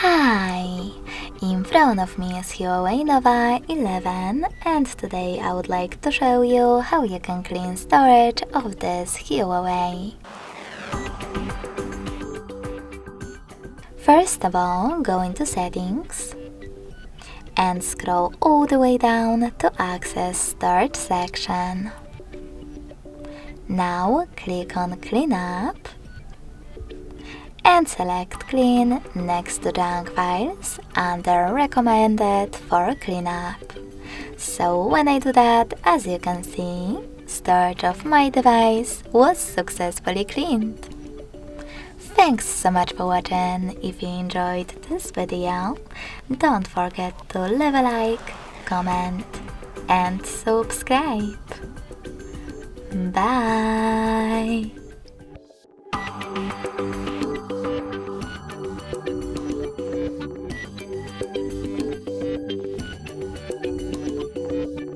Hi! In front of me is Huawei Nova 11 and today I would like to show you how you can clean storage of this Huawei. First of all, go into Settings and scroll all the way down to access Storage section. Now click on Clean Up and select Clean next to Junk Files under Recommended for Cleanup. So when I do that, as you can see, storage of my device was successfully cleaned. Thanks so much for watching. If you enjoyed this video, don't forget to leave a like, comment and subscribe. Bye!